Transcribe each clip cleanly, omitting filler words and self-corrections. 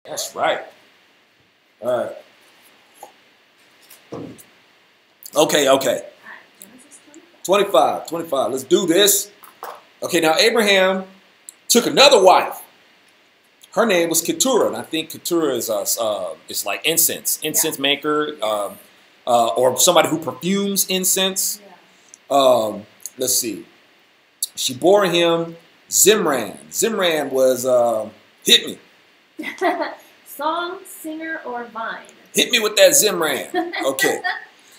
That's right. All right. Okay. 25. Let's do this. Okay, now Abraham took another wife. Her name was Keturah, and I think Keturah is like incense maker, or somebody who perfumes incense. Let's see. She bore him Zimran. Zimran was hit me. Song, singer, or vine. Hit me with that Zimran. Okay.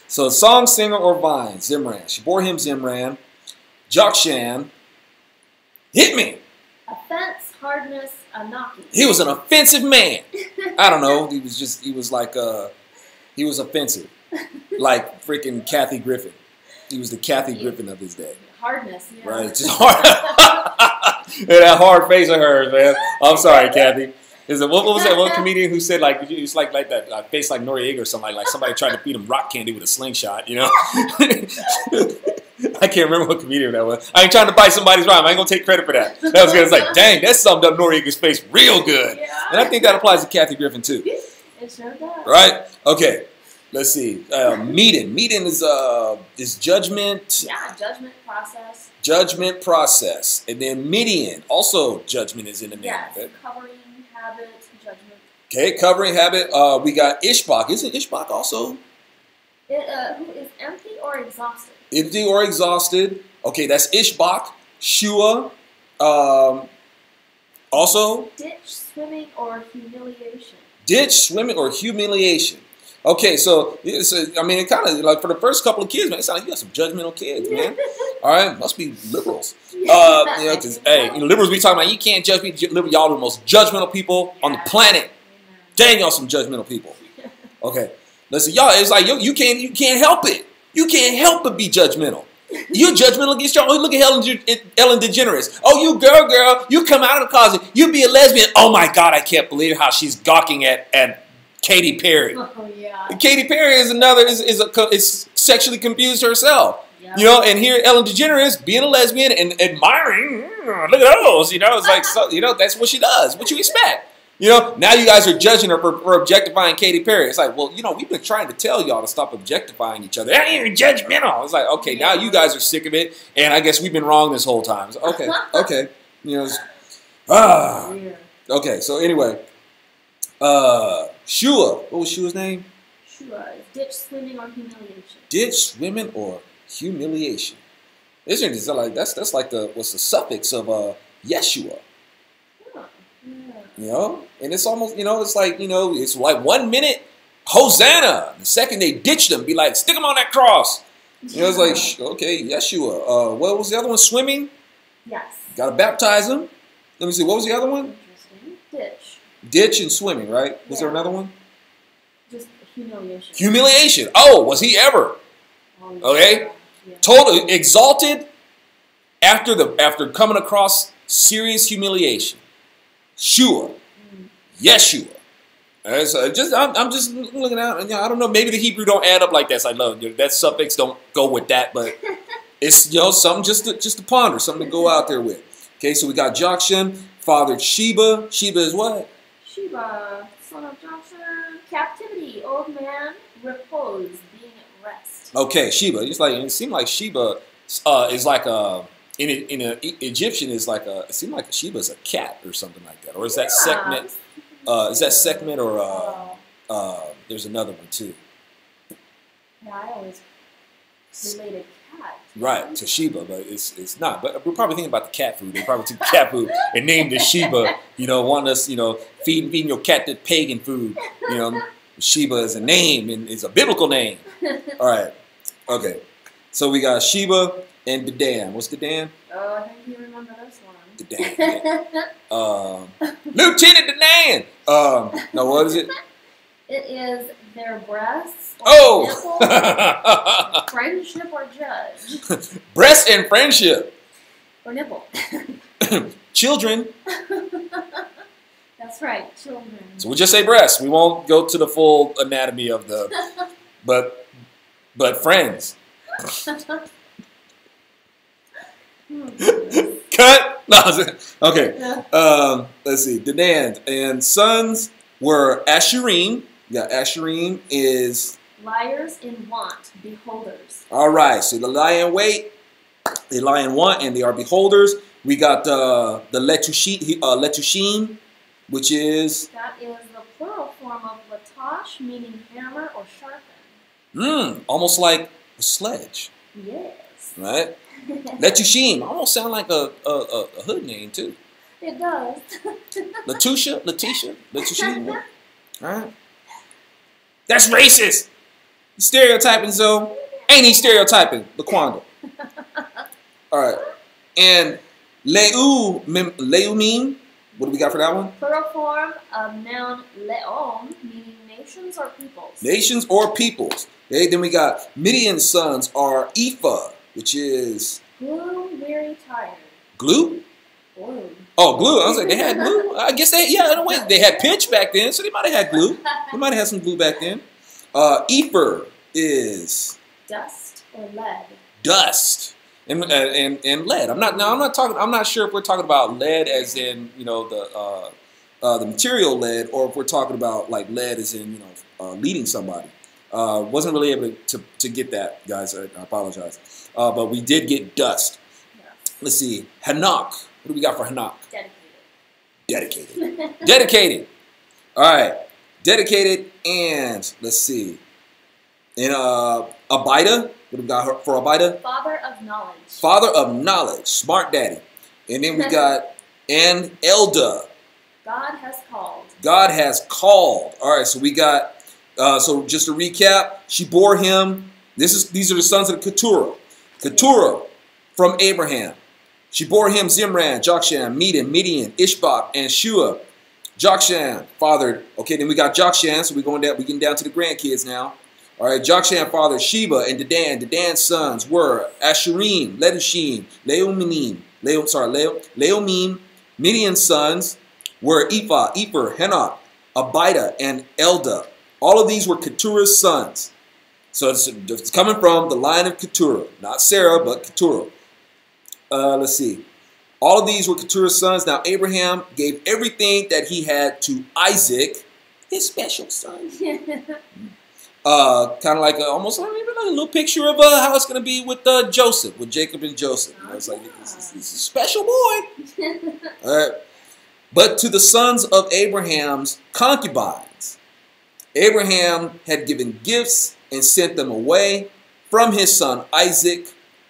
So song, singer, or vine. Zimran. She bore him Zimran. Jokshan. Hit me. Offense, hardness, Anaki. He was an offensive man. I don't know. He was offensive. Like freaking Kathy Griffin. He was the Kathy Griffin of his day. Hardness, yeah. Right, just hard. That hard face of hers, man. I'm sorry, Kathy. What was that one comedian who said like it's like that face like Noriega or something like somebody tried to feed him rock candy with a slingshot, you know? I can't remember what comedian that was. I ain't trying to bite somebody's rhyme. I ain't gonna take credit for that. That was good. It's like, dang, that summed up Noriega's face real good. Yeah. And I think that applies to Kathy Griffin too. It sure does. Right? Okay. Let's see. Meeting. Meeting is judgment. Yeah, judgment process. Judgment process. And then Midian. Also judgment is in the name. Yes, Okay? covering, habit, judgment. Okay, covering habit. We got Ishbak. Isn't Ishbak also? Who is empty or exhausted? Empty or exhausted. Okay, that's Ishbak. Shua. Also? Ditch, swimming, or humiliation. Ditch, swimming, or humiliation. Okay, so I mean, it kind of like for the first couple of kids, man, it sounds like you got some judgmental kids, man. All right, must be liberals. You know, because hey, liberals be talking about you can't judge me. Y'all are the most judgmental people on the planet. Dang, y'all some judgmental people. Okay, listen, y'all, it's like you can't help it. You can't help but be judgmental. You're judgmental against y'all. Look at Ellen DeGeneres. Oh, you girl, you come out of the closet. You be a lesbian. Oh my God, I can't believe how she's gawking at Katy Perry. Oh yeah. Katy Perry is sexually confused herself. Yep. You know, and here Ellen DeGeneres being a lesbian and admiring. Look at those. You know, it's like that's what she does. What you expect? You know, now you guys are judging her for objectifying Katy Perry. It's like, well, we've been trying to tell y'all to stop objectifying each other. You're judgmental. It's like, okay, now you guys are sick of it, and I guess we've been wrong this whole time. So, okay. You know, okay. So anyway, Shua. What was Shua's name? Shua. Ditch, swimming, or humiliation. Ditch, swimming, or humiliation. Isn't it like that's like what's the suffix of Yeshua? You know, and it's almost, it's like, it's like 1 minute, Hosanna. The second they ditch them, be like, stick them on that cross. You know, it's like, okay, Yeshua. What was the other one? Swimming? Yes. Got to baptize them. Let me see. What was the other one? Interesting. Ditch. Ditch and swimming, right? Was there another one? Just humiliation. Humiliation. Oh, was he ever? Okay. Yeah. Total exalted after coming across serious humiliation. Shua, Yeshua. I'm just looking out, and I don't know. Maybe the Hebrew don't add up like that. So I love that suffix don't go with that, but it's something just to ponder, something to go out there with. Okay, so we got Jokshan, fathered Sheba. Sheba is what? Sheba, son of Jokshan, captivity, old man, repose, being at rest. Okay, Sheba. It seemed like Sheba is like a. In Egyptian is like it seemed like Sheba is a cat or something like that, or is that Sekhmet? Is that Sekhmet or there's another one too? Yeah, I always related cat. Right to Sheba, but it's not. But we're probably thinking about the cat food. They probably took cat food and named it Sheba. Want us feeding your cat the pagan food. Sheba is a name and it's a biblical name. All right, okay. So we got Sheba. And Dedan. What's Dedan? Oh, I think you remember this one. Dedan. Lieutenant Dedan. No, what is it? It is their breasts. Or nipple, friendship or judge. Breast and friendship. Or nipple. Children. That's right, children. So we'll just say breast. We won't go to the full anatomy of the, but friends. Cut. No, okay. Let's see. Dedan and sons. were Asherim. You got Asherim is liars in want, beholders. all right. So they lie in wait, they lie in want, and they are beholders. We got the Letushim, which is That is the plural form of latash, meaning hammer or sharpen. almost like a sledge, Yes. right? Letushim almost sound like a hood name too. It does. Letitia, Letushim. All right. That's racist. He's stereotyping, Zo. Ain't he stereotyping? Laquanda. All right. And Leumim. What do we got for that one? Plural form of noun leom, meaning nations or peoples. Nations or peoples. Okay, then we got Midian's sons are Ephah, which is Glue, weary, tired. glue. Glue. Oh, glue. I was like, they had glue. I guess in a way, they had pitch back then, so they might have had glue. They might have had some glue back then. Ether is Dust or lead. dust and lead. I'm not sure if we're talking about lead as in the material lead, or if we're talking about like lead as in leading somebody. Wasn't really able to get that, guys. I apologize. But we did get dust. Yes. Let's see. Hanok. What do we got for Hanok? Dedicated. Dedicated. All right. Dedicated, and let's see. And Abida. What do we got for Abida? Father of knowledge. Father of knowledge. Smart daddy. And then we got and Elda. God has called. God has called. All right. So we got. So just to recap, she bore him. These are the sons of Keturah. Keturah from Abraham. She bore him Zimran, Jokshan, Medan, Midian, Ishbak, and Shua. Jokshan fathered. Okay, then we got Jokshan. So we're getting down to the grandkids now. All right, Jokshan fathered Sheba and Dedan. Dedan's sons were Asherim, Letushim, Leomim. Midian's sons were Ephah, Ephah, Hanok, Abida, and Elda. All of these were Keturah's sons. So it's coming from the line of Keturah. Not Sarah, but Keturah. Let's see. All of these were Keturah's sons. Now Abraham gave everything that he had to Isaac, his special son. Kind of like almost like a little picture of how it's going to be with Joseph, with Jacob and Joseph. It's like it's a special boy. All right. But to the sons of Abraham's concubines, Abraham had given gifts and sent them away from his son Isaac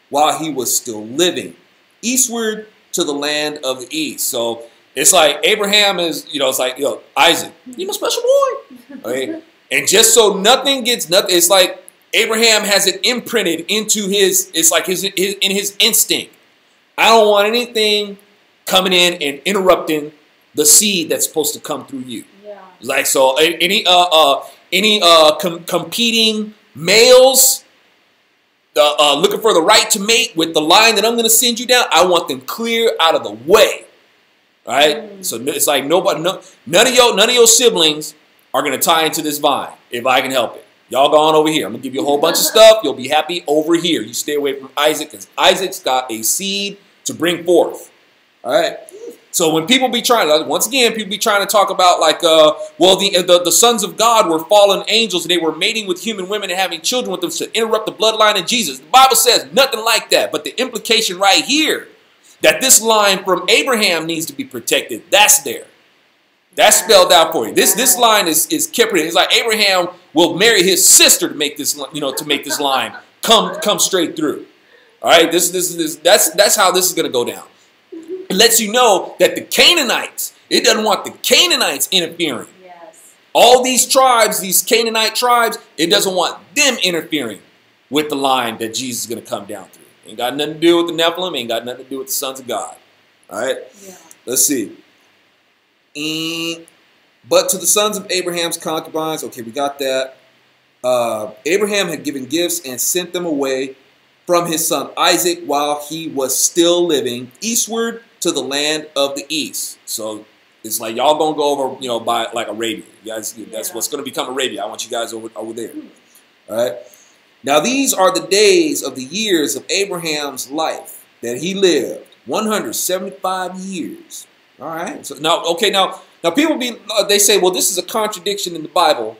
while he was still living, eastward to the land of the east. So it's like Abraham is, it's like, Isaac, you're my special boy. Okay? And just so nothing gets nothing, it's like Abraham has it imprinted into his instinct. I don't want anything coming in and interrupting the seed that's supposed to come through you. Yeah. Like, so any competing males looking for the right to mate with the line that I'm going to send you down, I want them clear out of the way. All right? So it's like none of your siblings are going to tie into this vine if I can help it. Y'all go on over here. I'm going to give you a whole bunch of stuff. You'll be happy over here. You stay away from Isaac because Isaac's got a seed to bring forth. All right? So when people be trying, once again, people be trying to talk about like, the sons of God were fallen angels. They were mating with human women and having children with them to interrupt the bloodline of Jesus. The Bible says nothing like that. But the implication right here, that this line from Abraham needs to be protected, that's there. That's spelled out for you. This line is kept. It's like Abraham will marry his sister to make this, to make this line come straight through. All right, that's how this is going to go down. It lets you know that the Canaanites, it doesn't want the Canaanites interfering. Yes. All these tribes, these Canaanite tribes, it doesn't want them interfering with the line that Jesus is going to come down through. Ain't got nothing to do with the Nephilim. Ain't got nothing to do with the sons of God. All right? Yeah. Let's see. But to the sons of Abraham's concubines, okay, we got that. Abraham had given gifts and sent them away from his son Isaac while he was still living, eastward to the land of the east. So it's like y'all gonna go over, by like Arabia. You guys, that's what's gonna become Arabia. I want you guys over there. All right. Now these are the days of the years of Abraham's life that he lived, 175 years. All right. So now, okay, now Now people they say, well, this is a contradiction in the Bible.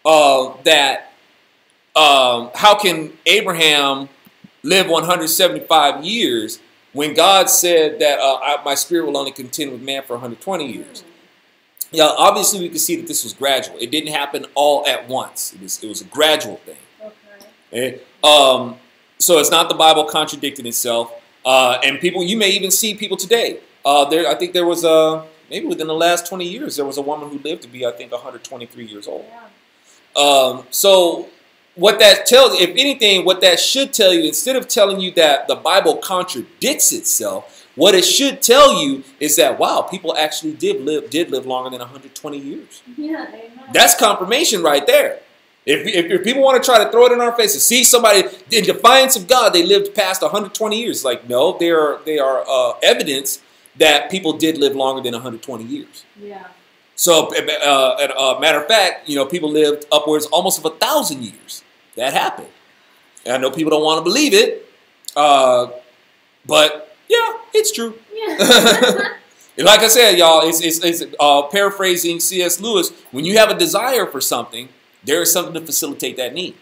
That how can Abraham live 175 years when God said that my spirit will only contend with man for 120 years? Yeah, obviously we can see that this was gradual. It didn't happen all at once. It was a gradual thing. Okay. So it's not the Bible contradicting itself. And people, you may even see people today. I think there was maybe within the last 20 years, there was a woman who lived to be, I think, 123 years old. Yeah. So what that tells, if anything, what that should tell you, instead of telling you that the Bible contradicts itself, what it should tell you is that, wow, people actually did live longer than 120 years. Yeah, amen. That's confirmation right there. If people want to try to throw it in our faces, see somebody in defiance of God, they lived past 120 years. Like, no, they are evidence that people did live longer than 120 years. Yeah. So, matter of fact, people lived upwards almost of 1,000 years. That happened. And I know people don't want to believe it, but yeah, it's true. Yeah. Like I said, y'all, it's paraphrasing C.S. Lewis. When you have a desire for something, there is something to facilitate that need.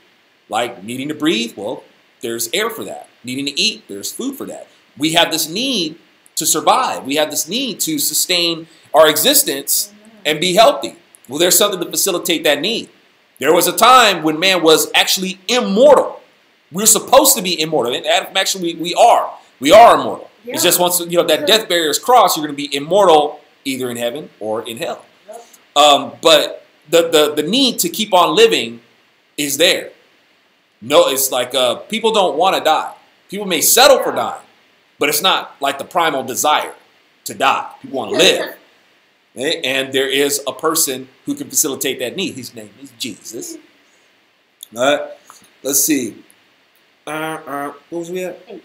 Like needing to breathe, well, there's air for that. Needing to eat, there's food for that. We have this need to survive. We have this need to sustain our existence and be healthy. Well, there's something to facilitate that need. There was a time when man was actually immortal. We're supposed to be immortal. And actually, we are. We are immortal. Yeah. It's just once that death barrier is crossed, you're going to be immortal either in heaven or in hell. Yep. But the need to keep on living is there. No, it's like people don't want to die. People may settle for dying, but it's not like the primal desire to die. People want to live. Okay? And there is a person who can facilitate that need. His name is Jesus. All right. Let's see. What was we at? 8.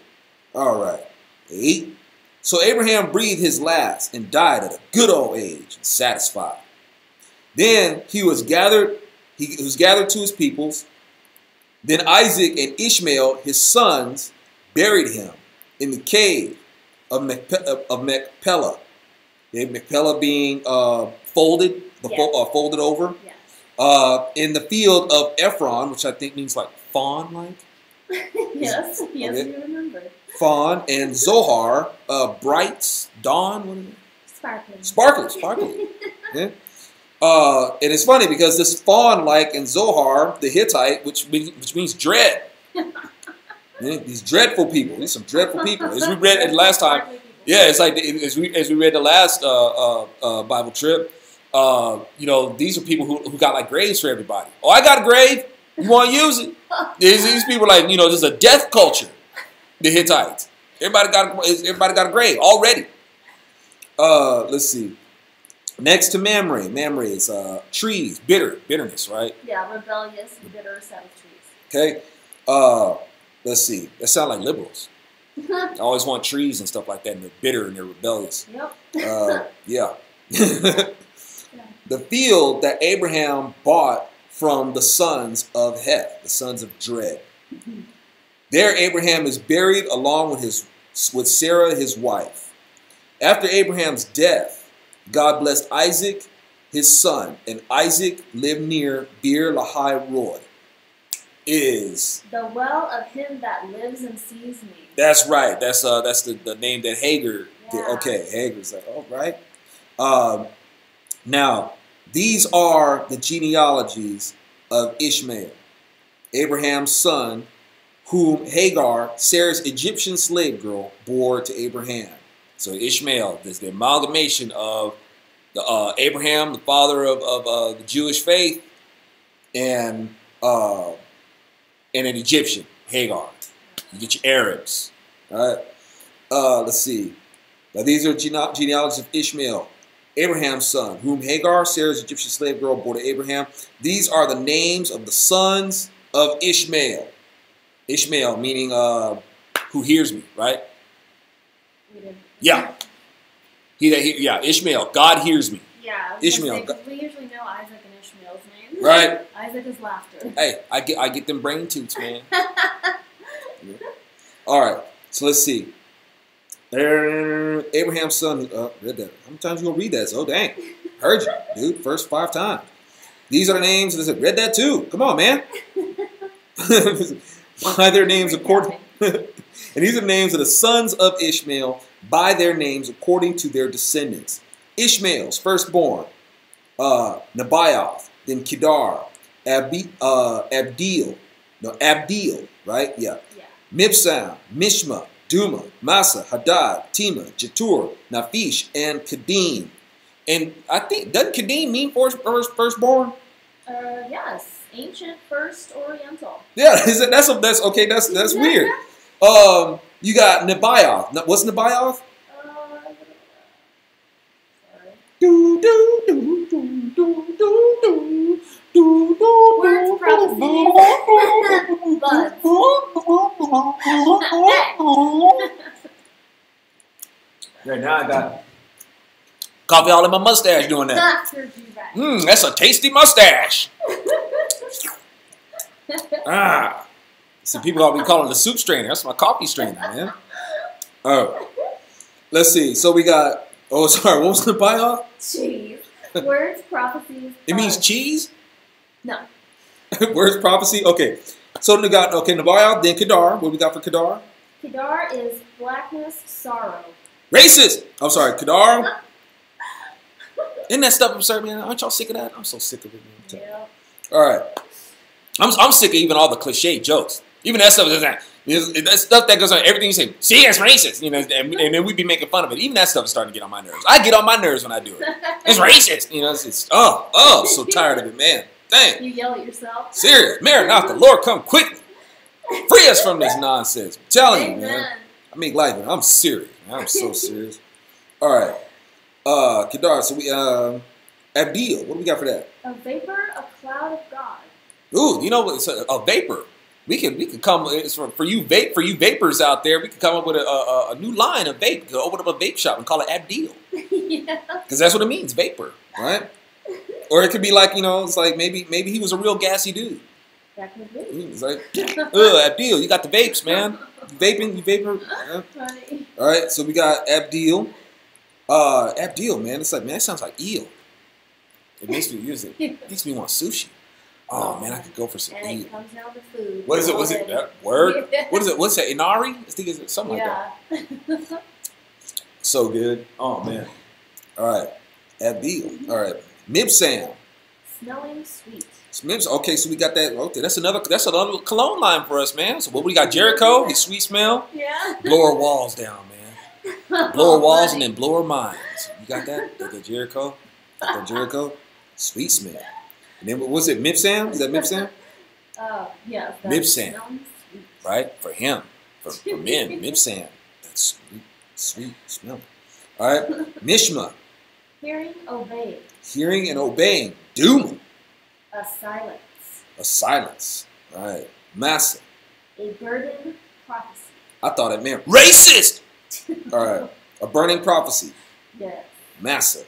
All right. 8. So Abraham breathed his last and died at a good old age, satisfied. Then he was gathered to his peoples. Then Isaac and Ishmael, his sons, buried him in the cave of Machpelah. Okay, Machpelah being folded over. Yes. In the field of Ephron, which I think means like fawn-like. Yes, okay. You remember. Fawn and Zohar, brights, dawn, what is it? Sparkling. Yeah. And it's funny because this fawn-like in Zohar, the Hittite, which means dread. Yeah, these dreadful people. These some dreadful people. As we read it last time. Yeah, it's like as we read the last Bible trip. These are people who got like graves for everybody. Oh, I got a grave. You want to use it? These people are like, this is a death culture. The Hittites. Everybody got a grave already. Let's see. Next to Mamre. Mamre is trees, bitterness, right? Yeah, rebellious, bitter set of trees. Okay. Let's see. That sound like liberals. I always want trees and stuff like that, and they're bitter and they're rebellious. Yep. Yeah. The field that Abraham bought from the sons of Heth, the sons of Dread. Mm-hmm. There Abraham is buried along with Sarah, his wife. After Abraham's death, God blessed Isaac, his son, and Isaac lived near Beer Lahai Roy. Is the well of him that lives and sees me. That's right. That's the name that Hagar did. Okay, Hagar's like, all right. Now, these are the genealogies of Ishmael, Abraham's son, whom Hagar, Sarah's Egyptian slave girl, bore to Abraham. So Ishmael is the amalgamation of the Abraham, the father of the Jewish faith, and an Egyptian, Hagar. You get your Arabs. All right. Let's see. Now these are genealogies of Ishmael, Abraham's son, whom Hagar, Sarah's Egyptian slave girl, bore to Abraham. These are the names of the sons of Ishmael. Ishmael meaning who hears me, right? Yeah. Ishmael. God hears me. Yeah. Ishmael. We usually know Isaac and Ishmael's names. Right. Isaac is laughter. Hey, I get them brain toots, man. Yeah. All right. So let's see. Abraham's son. Read that. How many times you gonna read that? Oh dang. Heard you, dude. First 5 times. These are the names. I said, read that too. Come on, man. By their names according. And these are the names of the sons of Ishmael by their names according to their descendants. Ishmael's firstborn, Nebaioth, then Kedar, Abdil, right? Yeah. Mibsam, Mishma, Duma, Massa, Hadad, Tema, Jetur, Naphish, and Kedim. And I think, doesn't Kedim mean firstborn? Yes. Ancient First Oriental. Yeah, that's okay. That's weird. You got Nebaioth. What's Nebaioth? Sorry. Do do do do do do do do. Words, prophecies, buds. Right now I got coffee all in my mustache doing that. That's a tasty mustache. See, people ought to be calling it a soup strainer. That's my coffee strainer, man. Oh, let's see. So we got. Oh, sorry. What was the buy-off? Cheese. Words, prophecies. It means cheese. No. Words, prophecy. Okay. So we got Nebaioth, then Kedar. What we got for Kedar? Kedar is blackness, sorrow. Racist. I'm sorry, Kedar. Isn't that stuff absurd, man? Aren't y'all sick of that? I'm so sick of it, man. Yeah. All right. I'm sick of even all the cliche jokes. Even that stuff is that stuff that goes on everything you say. See, it's racist, you know, and then we be making fun of it. Even that stuff is starting to get on my nerves. I get on my nerves when I do it. It's racist, you know. It's so tired of it, man. Dang. You yell at yourself. Serious, Maranatha, Lord, come quickly. Free us from this nonsense. I'm telling you, man. I mean, like, I'm serious. Man. I'm so serious. All right, Kedar. So we Abdil. What do we got for that? A vapor, a cloud of God. Ooh, you know what? It's a vapor. We could come. It's for you vapors out there. We could come up with a new line of vape. We could open up a vape shop and call it Abdil. Yeah. Because that's what it means, vapor, right? Or it could be like, you know, it's like maybe he was a real gassy dude. That could be. It's like, Abdil, you got the vapes, man. You vapor. Funny. All right, so we got Abdil. Abdil, man. It's like, man, that sounds like eel. It makes me want sushi. Oh man, I could go for some and eel. it comes down to food. What is it? Was it that word? What is it? What's that? Inari? I think it's something like that. So good. Oh man. All right. Abdil. All right. Mibsam. Smelling sweet. Okay, so we got that. Okay, that's another cologne line for us, man. So what we got? Jericho, his sweet smell. Yeah. Blow our walls down, man. Blow our walls and then blow our minds. You got that? The Jericho. Got the Jericho. Sweet smell. And then what was it? Mibsam? Is that Mibsam? Yeah. Mibsam. Right? For him. For men. Mibsam. That's sweet smell. All right. Mishma. Hearing, obeying. Hearing and obeying. Duma. A silence. A silence. All right. Massa. A burden, prophecy. I thought it meant racist. All right. A burning prophecy. Yes. Massa.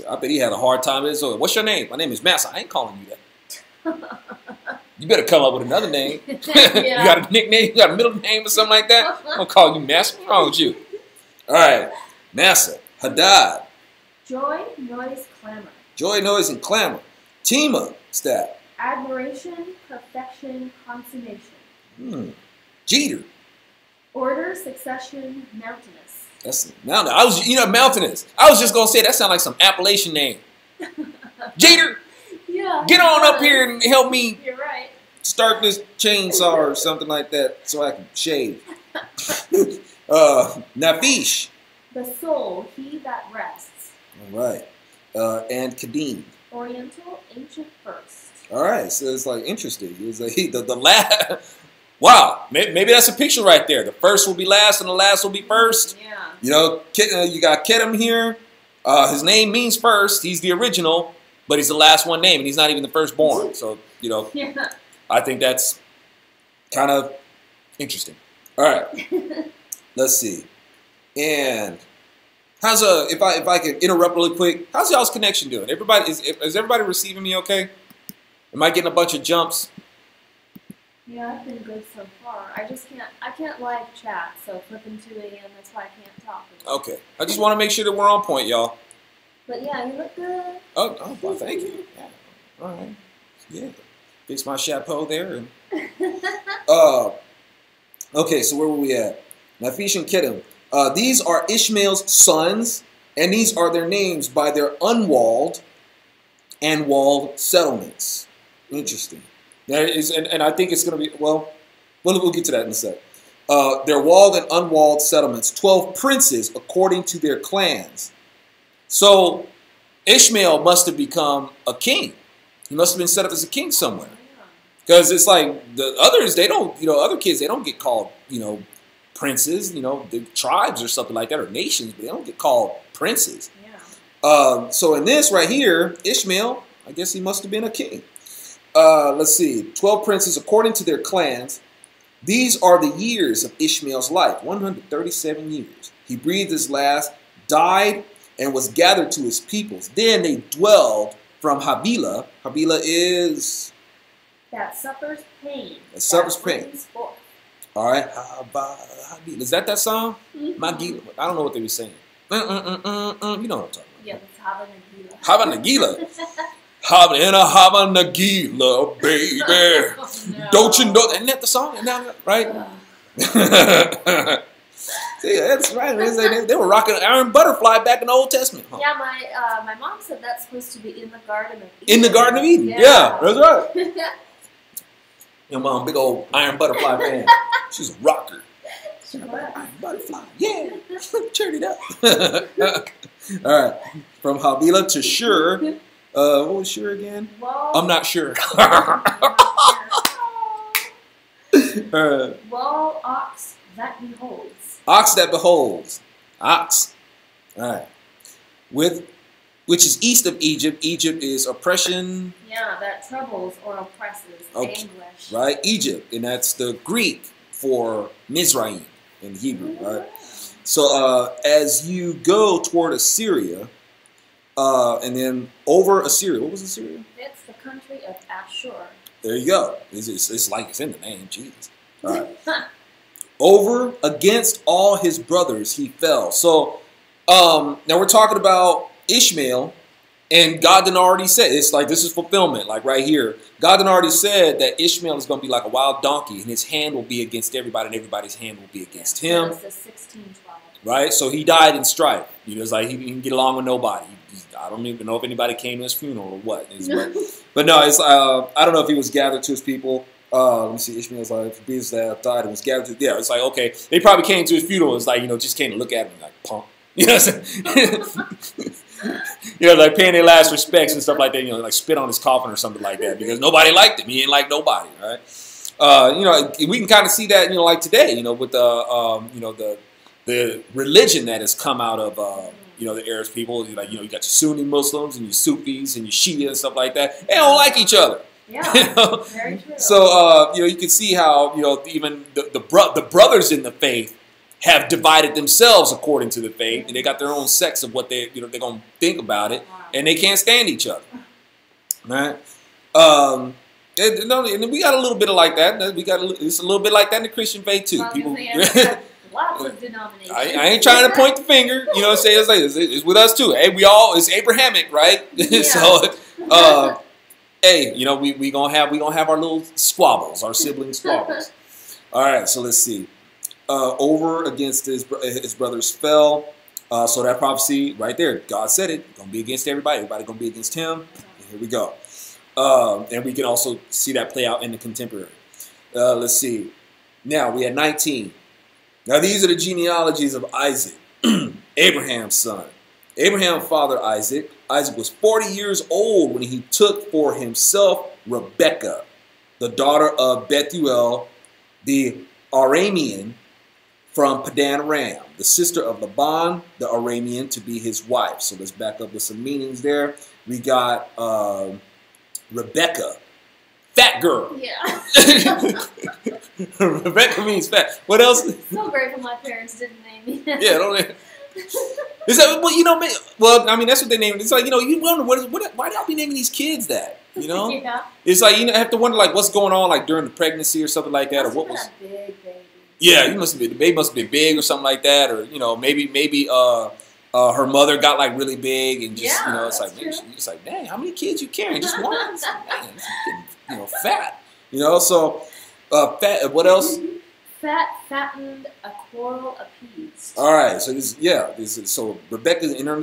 I bet he had a hard time with it. So, what's your name? My name is Massa. I ain't calling you that. You better come up with another name. Yeah. You got a nickname? You got a middle name or something like that? I'm going to call you Massa. What's wrong with you? All right. Massa. Hadad. Joy, noise, clamor. Joy, noise, and clamor. Tema. Stat. Admiration, perfection, consummation. Jeter. Order, succession, mountainous. That's mountain. Mountainous. I was just gonna say that sounds like some Appalachian name. Jeter. Yeah. Get on up here and help me. You're right. Start this chainsaw or something like that so I can shave. Naphish. The soul, he that rests. All right. And Kedim. Oriental, ancient first. All right. So it's like interesting. It's like the last. Wow. Maybe that's a picture right there. The first will be last and the last will be first. Yeah. You know, you got Kedim here. His name means first. He's the original, but he's the last one named, and he's not even the firstborn. So, you know, Yeah. I think that's kind of interesting. All right. Let's see. And how's if I could interrupt really quick, how's y'all's connection doing? Everybody is everybody receiving me okay? Am I getting a bunch of jumps? Yeah, I've been good so far. I can't live chat, so flipping 2 a.m. That's why I can't talk. Okay. I just want to make sure that we're on point, y'all. But yeah, you look good. Oh, well, thank you. Yeah. All right. Yeah. Fix my chapeau there. And, okay, so where were we at? Naphish and Kedem. These are Ishmael's sons, and these are their names by their unwalled and walled settlements. Interesting. There is, and I think it's going to be, well, we'll get to that in a sec. Their walled and unwalled settlements, 12 princes according to their clans. So Ishmael must have become a king. He must have been set up as a king somewhere. Because it's like the others, they don't, other kids, they don't get called, princes, the tribes or something like that, or nations, but they don't get called princes. Yeah. So in this right here, Ishmael, I guess he must have been a king. Let's see, 12 princes according to their clans. These are the years of Ishmael's life, 137 years. He breathed his last, died, and was gathered to his peoples. Then they dwelled from Havilah. Havilah is... that suffers pain. That suffers pain. All right. Is that song? Mm-hmm. I don't know what they were saying. You know what I'm talking about. Yeah, it's Hava Nagila. Hava Nagila. Hava Nagila, baby. Oh, no. Don't you know? Isn't that the song? Isn't that right? See, that's right. They were rocking Iron Butterfly back in the Old Testament. Huh? Yeah, my mom said that's supposed to be in the Garden of Eden. In the Garden of Eden. Yeah, that's right. Your mom, big old Iron Butterfly fan. She's a rocker. Iron Butterfly. Yeah. Turn it up. All right. From Havilah to Shur. What was Shur again? Wall. I'm not sure. Wall ox that beholds. Ox that beholds. Ox. All right. Which is east of Egypt. Egypt is oppression. Yeah, that troubles or oppresses, anguish. Right? Egypt. And that's the Greek for Mizraim in Hebrew, right? So as you go toward Assyria, and then over Assyria, what was Assyria? It's the country of Ashur. There you go. It's like it's in the name, Jesus. All right. Over against all his brothers he fell. So now we're talking about Ishmael, and God done already said, it's like this is fulfillment, like right here. God done already said that Ishmael is going to be like a wild donkey, and his hand will be against everybody, and everybody's hand will be against him. That's the 16 tribe. Right? So he died in strife. It's like he didn't get along with nobody. I don't even know if anybody came to his funeral or what. But no, it's I don't know if he was gathered to his people. Let me see. Ishmael's like, Jesus that died and was gathered to. Yeah, it's like, okay, they probably came to his funeral. It's like, just came to look at him like, punk. You know what I'm saying? Like paying their last respects and stuff like that. Like spit on his coffin or something like that because nobody liked him. He ain't like nobody, right? We can kind of see that, like today, with the religion that has come out of, the Arab people. Like, you got your Sunni Muslims and your Sufis and your Shia and stuff like that. They don't like each other. Yeah, very true. So, you can see how, even the brothers in the faith have divided themselves according to the faith, and they got their own sects of what they're going to think about it, and they can't stand each other. Right? And we got a little bit of like that. It's a little bit like that in the Christian faith too. People. Lots of denominations. I ain't trying to point the finger, say it's like it's with us too. Hey, it's Abrahamic, right? Yeah. So, hey, we gonna have our little squabbles, our sibling squabbles. All right, so let's see. Over against his brothers fell. So that prophecy right there, God said it. Gonna be against everybody. Everybody gonna be against him. Here we go. And we can also see that play out in the contemporary. Let's see. Now we had 19. Now these are the genealogies of Isaac, Abraham's son. Abraham fathered Isaac. Isaac was 40 years old when he took for himself Rebekah, the daughter of Bethuel, the Aramean, from Padan Aram, the sister of Laban, the Aramean, to be his wife. So let's back up with some meanings there. We got Rebekah, fat girl. Yeah. Rebecca means fat. What else? So grateful my parents didn't name me. Yeah, don't they? Is that, well, I mean, that's what they named it. It's like, you wonder, why do y'all be naming these kids that? Yeah. It's like, I have to wonder, like, what's going on, like, during the pregnancy or something like that, or what was... a big baby. Yeah, the baby must have been big or something like that, or, maybe Her mother got like really big and just, Yeah, it's like, man, it's like, dang, how many kids you carrying? Just one? It's like, man, it's getting, fat. So fat. What else? Fat, fattened, a quarrel appeased. All right. So so Rebecca's in the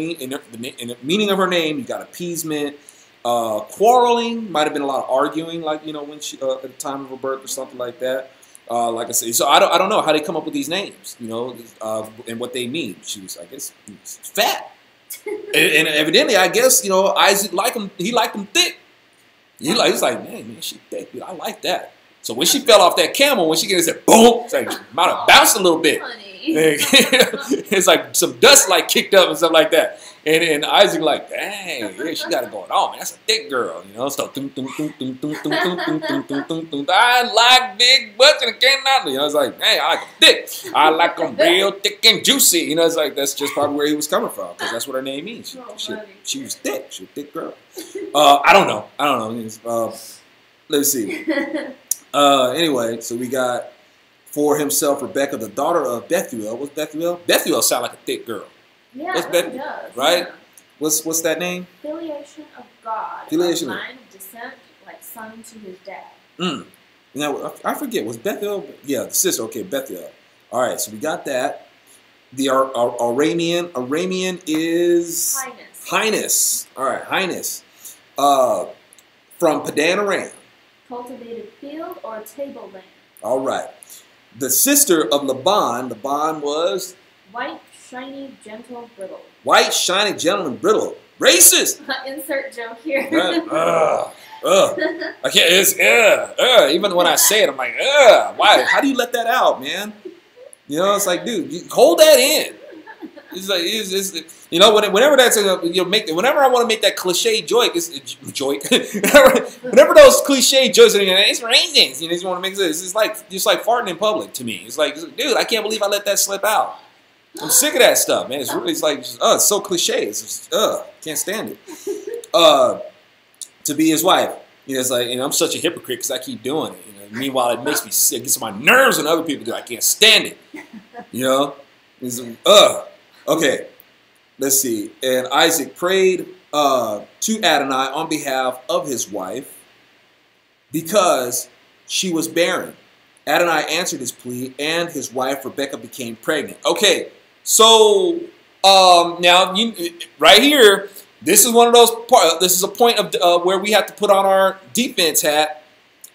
meaning of her name, you got appeasement. Quarreling might have been a lot of arguing, like when she at the time of her birth or something like that. Like I said, so I don't know how they come up with these names, and what they mean. She was, I guess, fat, and evidently, I guess, Isaac liked him. He liked him thick. He's like, man, she thick. Dude, I like that. So when she fell off that camel, when she gets said boom, it's like might have bounced a little bit. It's like some dust like kicked up and stuff like that. And Isaac like, dang, yeah, she got it going on, man. That's a thick girl, So I like big butts and can't not. It's like, hey, I like them thick. I like them real thick and juicy. It's like that's just probably where he was coming from because that's what her name means. She was thick. She was a thick girl. I don't know. Let's see. Anyway, so we got for himself Rebecca, the daughter of Bethuel. What's Bethuel? Bethuel sound like a thick girl. Yeah, what's it does. Right? Yeah. What's that name? Filiation of God. Filiation. Line of descent, like son to his dad. Now I forget. Was Bethuel? Yeah, the sister. Okay, Bethuel. All right, so we got that. The Aramean is Highness. All right, Highness. From Padan Aram. Cultivated field or tableland. All right. The sister of Laban was white, shiny, gentle, brittle. White, shiny, gentle, and brittle. Racist. Insert joke here. I can't. It's even when I say it, I'm like, why? How do you let that out, man? It's like, dude, hold that in. It's like, whenever that's whenever I want to make that cliche joke, whenever those cliche jokes, it's racist. You just want to make this. It's like just like farting in public to me. It's like, dude, I can't believe I let that slip out. I'm sick of that stuff, man. It's really, it's like, it's so cliche. It's just, can't stand it. To be his wife, it's like, I'm such a hypocrite because I keep doing it. Meanwhile, it makes me sick. It gets on my nerves when other people do. I can't stand it. It's, Okay, let's see. And Isaac prayed to Adonai on behalf of his wife because she was barren. Adonai answered his plea, and his wife Rebecca became pregnant. Okay, so now right here, this is one of those. This is a point of where we have to put on our defense hat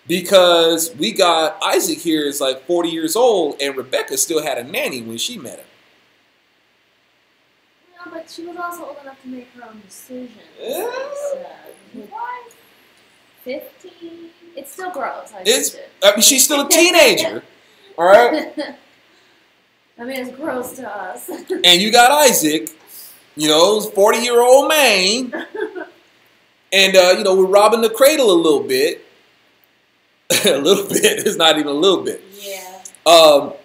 because we got Isaac here is like 40 years old, and Rebecca still had a nanny when she met him. But she was also old enough to make her own decisions. Why? 15? It's still gross. She's still a teenager. All right? I mean, it's gross to us. And you got Isaac, 40-year-old man. And, we're robbing the cradle a little bit. A little bit. It's not even a little bit. Yeah.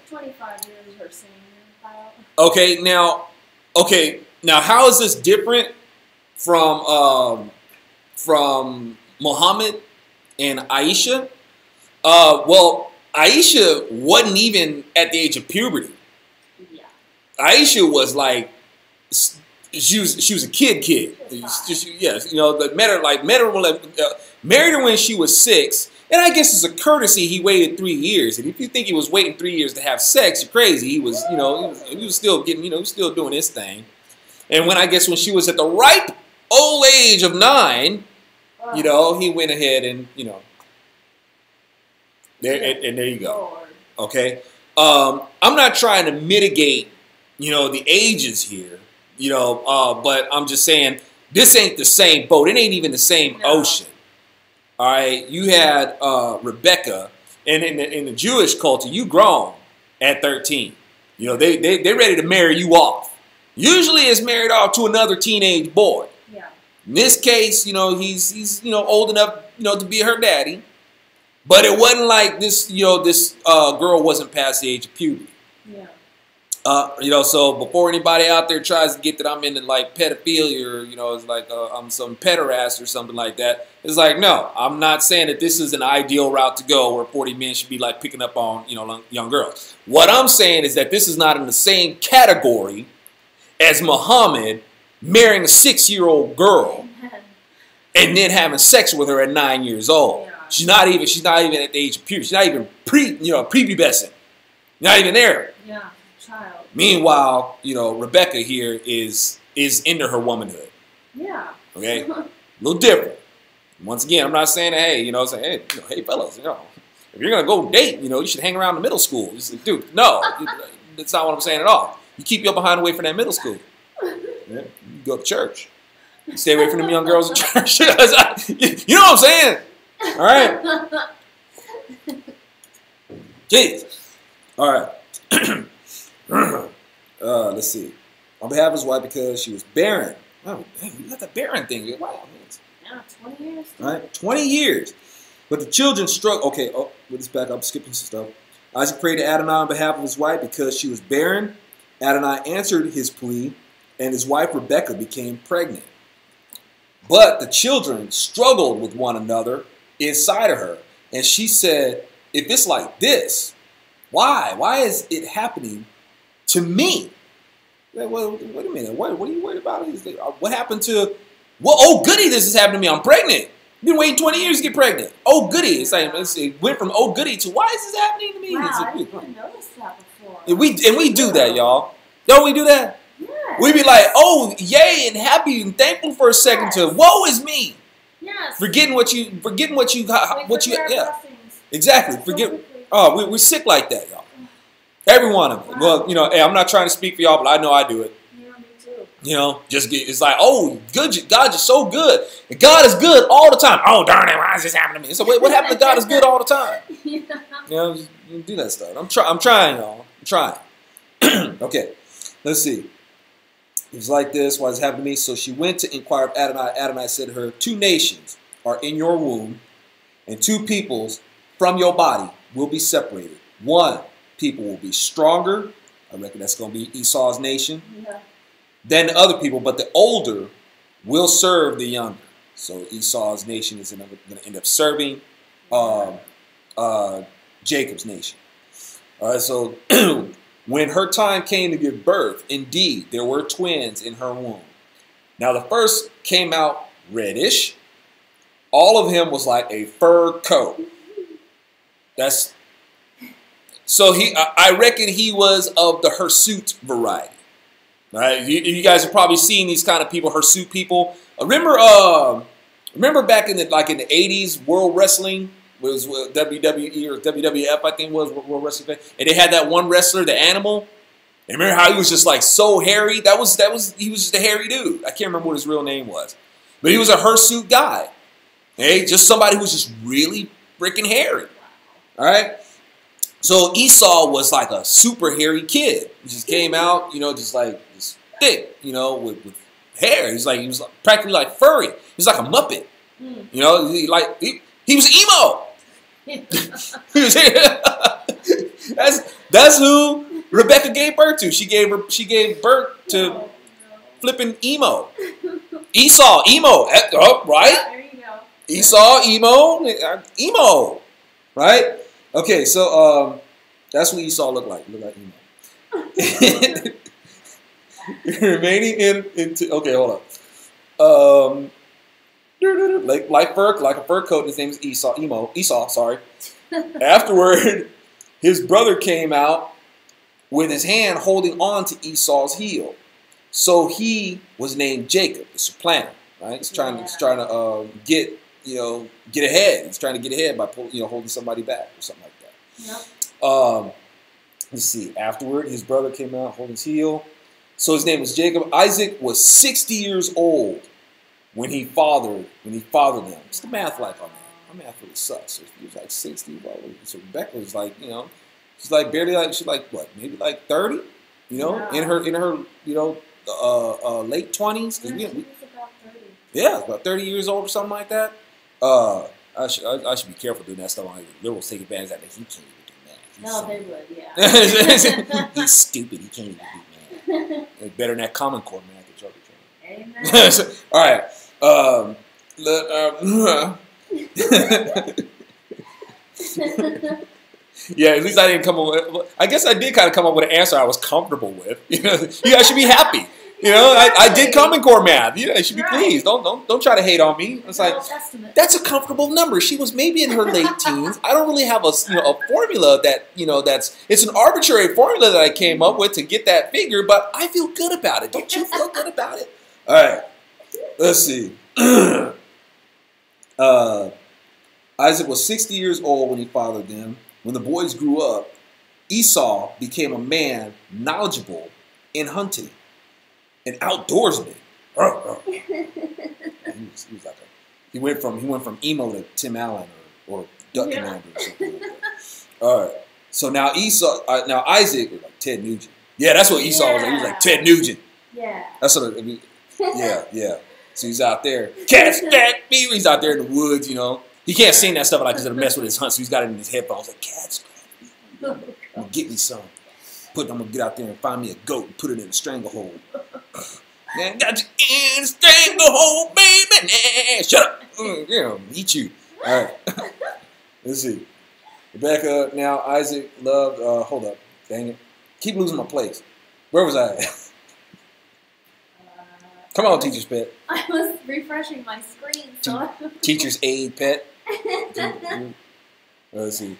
25 years or senior. Okay, now how is this different from Muhammad and Aisha? Well, Aisha wasn't even at the age of puberty. Yeah. Aisha was like, she was a kid. Married her when she was 6. And I guess as a courtesy, he waited 3 years. And if you think he was waiting 3 years to have sex, you're crazy. He was, he was still getting, he was still doing his thing. And when she was at the ripe old age of 9, he went ahead and, there you go. Okay. I'm not trying to mitigate, the ages here, but I'm just saying this ain't the same boat. It ain't even the same ocean. All right, you had Rebecca, and in the Jewish culture, you grown at 13. They're ready to marry you off. Usually, it's married off to another teenage boy. Yeah. In this case, he's old enough to be her daddy, but it wasn't like this. This girl wasn't past the age of puberty. Yeah. So before anybody out there tries to get that I'm into like pedophilia or, it's like I'm some pederast or something like that, it's like, no, I'm not saying that this is an ideal route to go where 40 men should be like picking up on, young girls. What I'm saying is that this is not in the same category as Muhammad marrying a 6-year-old girl and then having sex with her at 9 years old. Yeah. She's not even at the age of puberty. She's not even prepubescent. Not even there. Yeah, child. Meanwhile, Rebecca here is into her womanhood. Yeah. Okay? A little different. Once again, I'm not saying that, hey, fellas, if you're gonna go date, you should hang around the middle school. It's like, dude, no, that's not what I'm saying at all. You keep your behind away from that middle school. Yeah, you go to church. You stay away from them young girls at church. You know what I'm saying? All right. Jeez. All right. Let's see. On behalf of his wife, because she was barren. Oh, damn, you got the barren thing. Wow. Yeah, 20 years. All right, 20 years. But the children struggled. Okay, with this back up, skipping some stuff. Isaac prayed to Adonai on behalf of his wife because she was barren. Adonai answered his plea, and his wife Rebekah became pregnant. But the children struggled with one another inside of her. And she said, if it's like this, why? Why is it happening to me? Wait a minute. What are you worried about? What happened to... Well, oh, goody, this is happening to me. I'm pregnant. Been waiting 20 years to get pregnant. Oh, goody. It went from oh, goody to why is this happening to me? Wow, I didn't even notice that before. And we do that, y'all. Don't we do that? Yes. We be like, oh, yay, and happy and thankful for a second to woe is me. Yes. Forgetting what you yeah. Exactly. We're sick like that, y'all. Every one of them. Wow. Well, hey, I'm not trying to speak for y'all, but I know I do it. Yeah, me too. It's like, oh, good, God is so good. And God is good all the time. Oh, darn it, why is this happening to me? So wait, what happened to God is good all the time? Yeah. You do that stuff. I'm trying, y'all. I'm trying. Okay, let's see. It was like this, why does it happen to me? So she went to inquire of Adonai. Adonai said to her, 2 nations are in your womb, and 2 peoples from your body will be separated. 1 people will be stronger. I reckon that's going to be Esau's nation. Yeah. Than the other people, but the older will serve the younger. So Esau's nation is going to end up serving Jacob's nation. All right, so when her time came to give birth, indeed, there were twins in her womb. Now the first came out reddish. All of him was like a fur coat. So I reckon he was of the hirsute variety. Right? You guys have probably seen these kind of people, hirsute people. Remember back in the 80s, World Wrestling was WWE or WWF, I think was World Wrestling, and they had that one wrestler, the Animal. And remember how he was just like so hairy? He was just a hairy dude. I can't remember what his real name was, but he was a hirsute guy. Hey, just somebody who was just really freaking hairy. All right. So Esau was like a super hairy kid. He just came out, just like this thick, with hair. He was practically like furry. He was like a Muppet. He was emo. That's who Rebecca gave birth to. She gave birth to flipping emo. Esau, emo. Right? There you go. Esau, emo. Right? Okay, so that's what Esau looked like. He looked like emo. Remaining okay, hold on. Like a fur coat. His name is Esau. Sorry. Afterward, his brother came out with his hand holding on to Esau's heel. So he was named Jacob, the supplanter. Right? He's trying to get ahead. He's trying to get ahead by holding somebody back or something like that. Yep. Let's see. Afterward, his brother came out holding his heel. So his name was Jacob. Isaac was 60 years old when he fathered them. What's the math like on that? My math really sucks. So he was like 60. So Rebecca was like, she's like barely she's like what? Maybe like 30. In her late 20s. She was about 30. Yeah, about 30 years old or something like that. I should be careful doing that stuff. Liberals take advantage of that. He can't even do math. No, they would, yeah. He's stupid. He can't even do math. Like better than that Common Core math that y'all be trying. Amen. So, all right. Yeah, at least I didn't come up with. I guess I did kind of come up with an answer I was comfortable with. You guys should be happy. You know, I did Common Core math. You should be pleased. Don't try to hate on me. It's like, that's a comfortable number. She was maybe in her late teens. I don't really have a formula that, it's an arbitrary formula that I came up with to get that figure, but I feel good about it. Don't you feel good about it? All right. Let's see. Isaac was 60 years old when he fathered them. When the boys grew up, Esau became a man knowledgeable in hunting, an outdoorsman. He went from emo to Tim Allen or Duck Commander or something like that. All right. So now Isaac was like Ted Nugent. Yeah, that's what Esau was like. He was like Ted Nugent. Yeah. That's what yeah. So he's out there. Catch that fever. He's out there in the woods, He can't sing that stuff because it'll mess with his hunt, so he's got it in his headphones. Like, catch that fever. I'm gonna get me some. I'm gonna get out there and find me a goat and put it in a stranglehold. Man, got you in a stranglehold, baby. Nah, shut up. Eat you. All right. Let's see. Rebecca, now Isaac loved, hold up. Dang it. Keep losing my place. Where was I at? Come on, teacher's pet. I was refreshing my screen. So Teacher's aide pet. Let's see.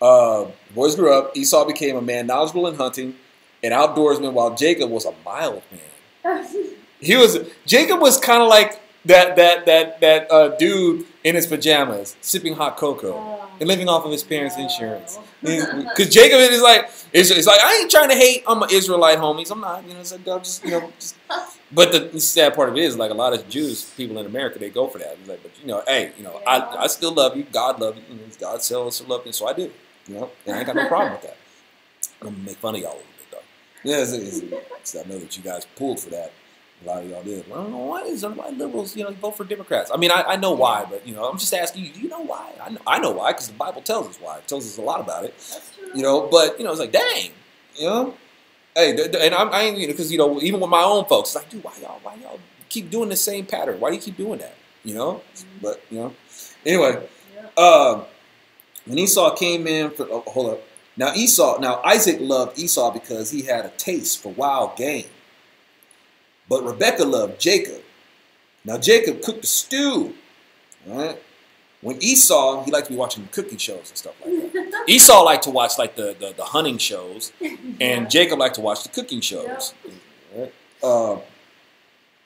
Boys grew up. Esau became a man knowledgeable in hunting, an outdoorsman, while Jacob was a mild man. Jacob was kind of like that dude in his pajamas, sipping hot cocoa and living off of his parents' insurance. Because Jacob is like, it's like, I ain't trying to hate on my Israelite homies. I'm not, it's like, just. But the sad part of it is, like, a lot of Jewish people in America, they go for that. It's like, but hey, I still love you. God love you. God sells love you, so I do. And I ain't got no problem with that. I'm gonna make fun of y'all a little bit though. Yeah, I know that you guys pulled for that. A lot of y'all did. Well, I don't know why liberals, vote for Democrats. I mean, I know why, but I'm just asking you. Do you know why? I know why, because the Bible tells us why. It tells us a lot about it. That's true. But it's like, dang, Hey, and I ain't, because even with my own folks, it's like, dude, why y'all keep doing the same pattern? Why do you keep doing that? But anyway, when Esau came in for, hold up, now Isaac loved Esau because he had a taste for wild game, but Rebekah loved Jacob. Now Jacob cooked the stew, all right. When Esau, he liked to be watching cooking shows and stuff like that. Esau liked to watch like the hunting shows, and Jacob liked to watch the cooking shows. Yep. Right?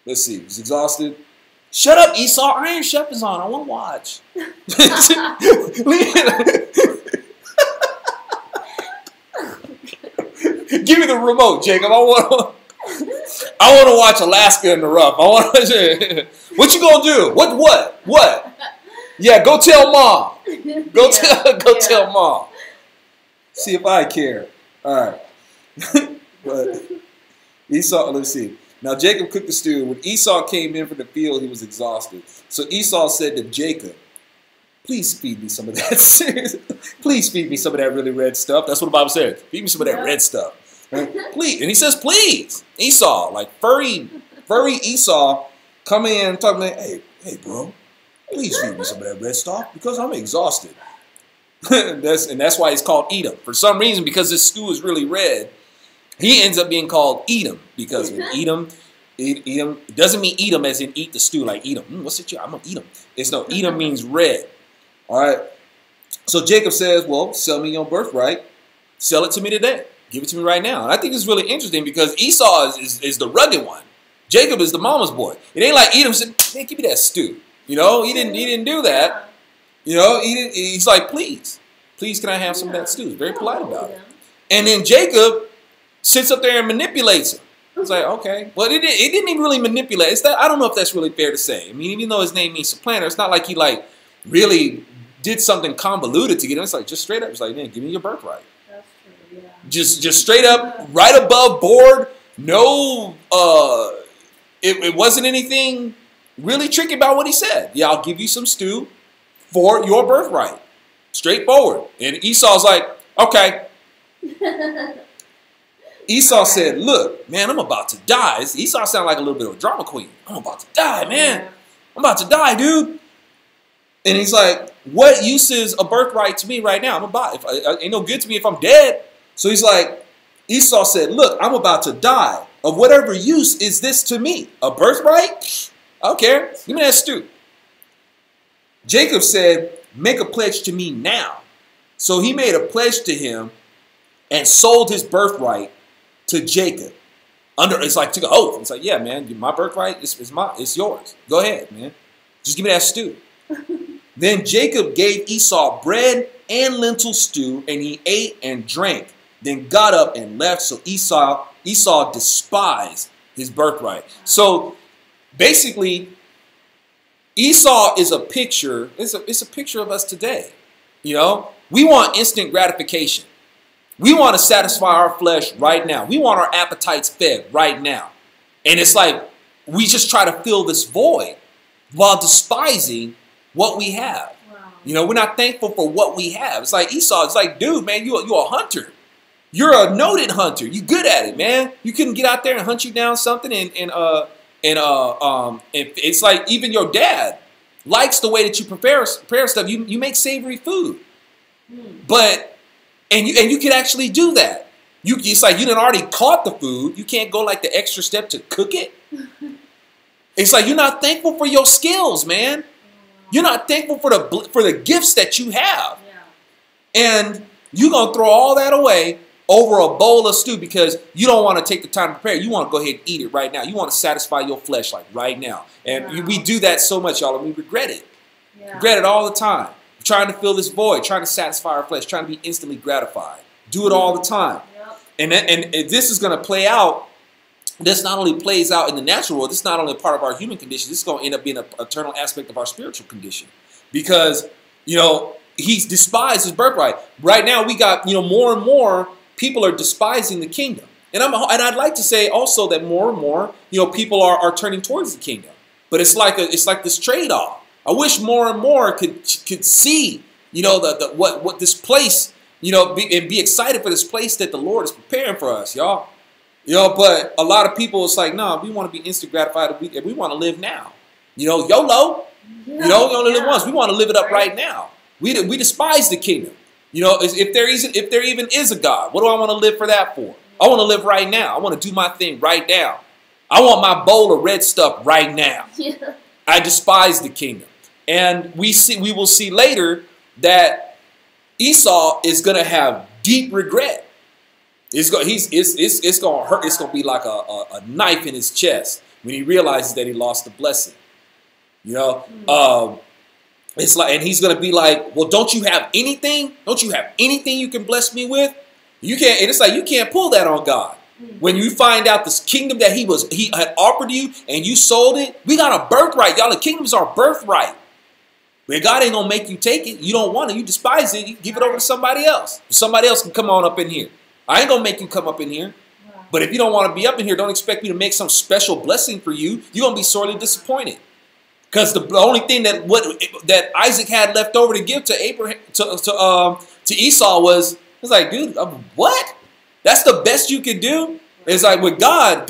Let's see. He's exhausted. Shut up, Esau. Iron Chef is on. I want to watch. Give me the remote, Jacob. I want to watch Alaska in the Rough. What you gonna do? What? Yeah, go tell Mom. Go tell Mom. See if I care. All right. But Esau, let's see. Now Jacob cooked the stew. When Esau came in from the field, he was exhausted. So Esau said to Jacob, please feed me some of that. Please feed me some of that really red stuff. That's what the Bible says. Feed me some of that red stuff. Right? Please. And he says, please. Esau, like furry Esau, come in talking like, hey, bro. Please feed me some of that red stuff because I'm exhausted. that's why he's called Edom. For some reason, because this stew is really red, he ends up being called Edom because Edom, it doesn't mean Edom as in eat the stew like Edom. What's it? I'm gonna eat him. Edom means red. All right. So Jacob says, well, sell me your birthright. Sell it to me today. Give it to me right now. And I think it's really interesting because Esau is the rugged one. Jacob is the mama's boy. It ain't like Edom said, man, give me that stew. He didn't do that. He's like, please, can I have some of that stew? He's very polite about it. And then Jacob sits up there and manipulates him. It's like, okay. Well, it didn't even really manipulate. I don't know if that's really fair to say. I mean, even though his name means supplanter, it's not like he really did something convoluted to get him. It's like just straight up. It's like, man, give me your birthright. That's true, yeah. Just straight up, right above board. No, it wasn't anything really tricky about what he said. Yeah, I'll give you some stew for your birthright. Straightforward. And Esau's like, okay. Esau said, look, man, I'm about to die. Esau sounded like a little bit of a drama queen. I'm about to die, man. I'm about to die, dude. And he's like, what use is a birthright to me right now? I'm about, ain't no good to me if I'm dead. So he's like, Esau said, look, I'm about to die. of whatever use is this to me? A birthright? I don't care. Give me that stew. Jacob said, make a pledge to me now. So he made a pledge to him and sold his birthright to Jacob. It's like took an oath. It's like, yeah, man, my birthright it's yours. Go ahead, man. Just give me that stew. Then Jacob gave Esau bread and lentil stew, and he ate and drank, then got up and left. So Esau despised his birthright. So basically, Esau is a picture. It's a picture of us today. You know, we want instant gratification. We want to satisfy our flesh right now. We want our appetites fed right now. And it's like we just try to fill this void while despising what we have. Wow. You know, we're not thankful for what we have. It's like Esau. It's like, dude, man, you're a hunter. You're a noted hunter. You're good at it, man. You couldn't get out there and hunt you down something. And it's like even your dad likes the way that you prepare stuff. You make savory food, but you can actually do that. It's like you done already caught the food. You can't go like the extra step to cook it. It's like you're not thankful for your skills, man. You're not thankful for the gifts that you have, and you're gonna throw all that away over a bowl of stew because you don't want to take the time to prepare. You want to go ahead and eat it right now. You want to satisfy your flesh like right now. And we do that so much, y'all, and we regret it. Regret it all the time. Trying to fill this void, trying to satisfy our flesh, trying to be instantly gratified. Do it all the time. And this is going to play out. This not only plays out in the natural world, this is not only a part of our human condition, this is going to end up being an eternal aspect of our spiritual condition. Because, you know, he's despised his birthright. Right now we got, you know, more and more people are despising the kingdom. And I'd like to say also that more and more, you know, people are turning towards the kingdom. But it's like this trade-off. I wish more and more could see, you know, what this place, you know, and be excited for this place that the Lord is preparing for us, y'all. You know, but a lot of people, it's like, no, we want to be instant gratified. We want to live now. You know, YOLO. You know, we only live once. We want to live it up right now. We despise the kingdom. You know, if there even is a God, what do I want to live for that for? I want to live right now. I want to do my thing right now. I want my bowl of red stuff right now. I despise the kingdom. And we will see later that Esau is going to have deep regret. It's going to hurt. It's going to be like a knife in his chest when he realizes that he lost the blessing. You know, it's like, and he's going to be like, well, don't you have anything? Don't you have anything you can bless me with? You can't. And it's like, you can't pull that on God. When you find out this kingdom that he had offered you and you sold it, we got a birthright, y'all. The kingdom is our birthright. But God ain't going to make you take it. You don't want it. You despise it. You give it over to somebody else. Somebody else can come on up in here. I ain't going to make you come up in here. But if you don't want to be up in here, don't expect me to make some special blessing for you. You're going to be sorely disappointed. Because the only thing that Isaac had left over to give to Abraham to Esau was like, dude, what? That's the best you can do? It's like with God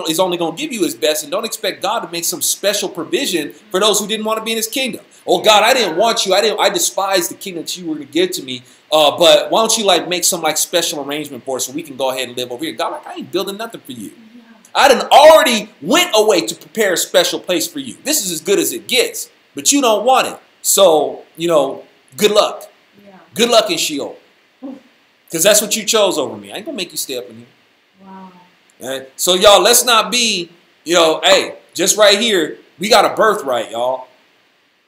is only going to give you his best, and don't expect God to make some special provision for those who didn't want to be in his kingdom. Oh God, I didn't want you. I despise the kingdom that you were going to give to me. But why don't you like make some like special arrangement for us so we can go ahead and live over here? God, like, I ain't building nothing for you. I done already went away to prepare a special place for you. This is as good as it gets, but you don't want it. So, you know, good luck. Good luck in Sheol. Because that's what you chose over me. I ain't going to make you stay up in here. Wow. Right? So, y'all, let's not be, you know, hey, just right here, we got a birthright, y'all.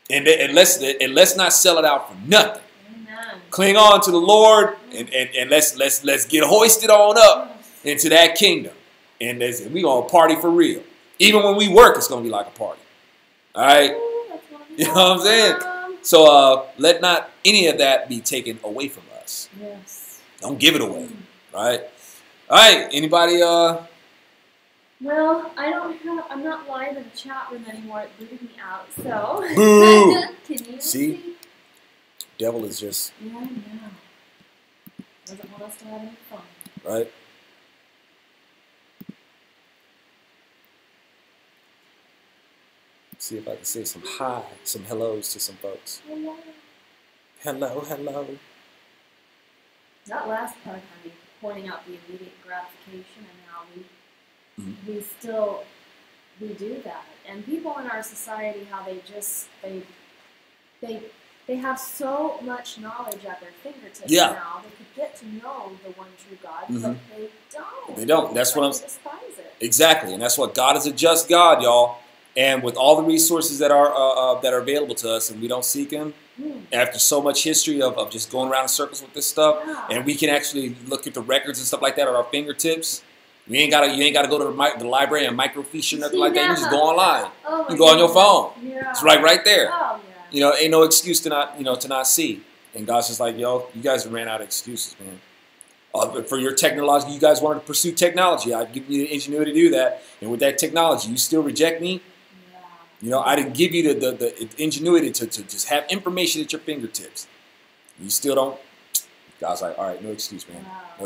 And let's not sell it out for nothing. Amen. Cling on to the Lord and let's get hoisted on up into that kingdom. And we're going to party for real. Even when we work, it's going to be like a party. All right? You know what I'm saying? So let not any of that be taken away from us. Yes. Don't give it away. Right? All right. Anybody? Well, I'm not live in the chat room anymore. It booted me out. So. Boo! Can you see? Devil is just. Yeah, I know. Doesn't want us to have any fun. Right? See if I can say some hi, some hellos to some folks. Hello. Hello, hello. That last part, honey, pointing out the immediate gratification and how we we do that. And people in our society, how they have so much knowledge at their fingertips now. They could get to know the one true God, but they don't. They don't. That's what I'm saying. Despise it. Exactly, and that's what God is, a just God, y'all. And with all the resources that are available to us, and we don't seek Him, after so much history of just going around in circles with this stuff, and we can actually look at the records and stuff like that at our fingertips. You ain't gotta go to the library and microfiche or nothing like that. You just go online. You can go on your phone. It's right there. Oh, you know, ain't no excuse to not see. And God's just like, yo, you guys ran out of excuses, man. For your technology, you guys wanted to pursue technology. I've given you the ingenuity to do that. And with that technology, you still reject me? You know, I didn't give you the ingenuity to just have information at your fingertips. You still don't. God's like, all right, no excuse, man. No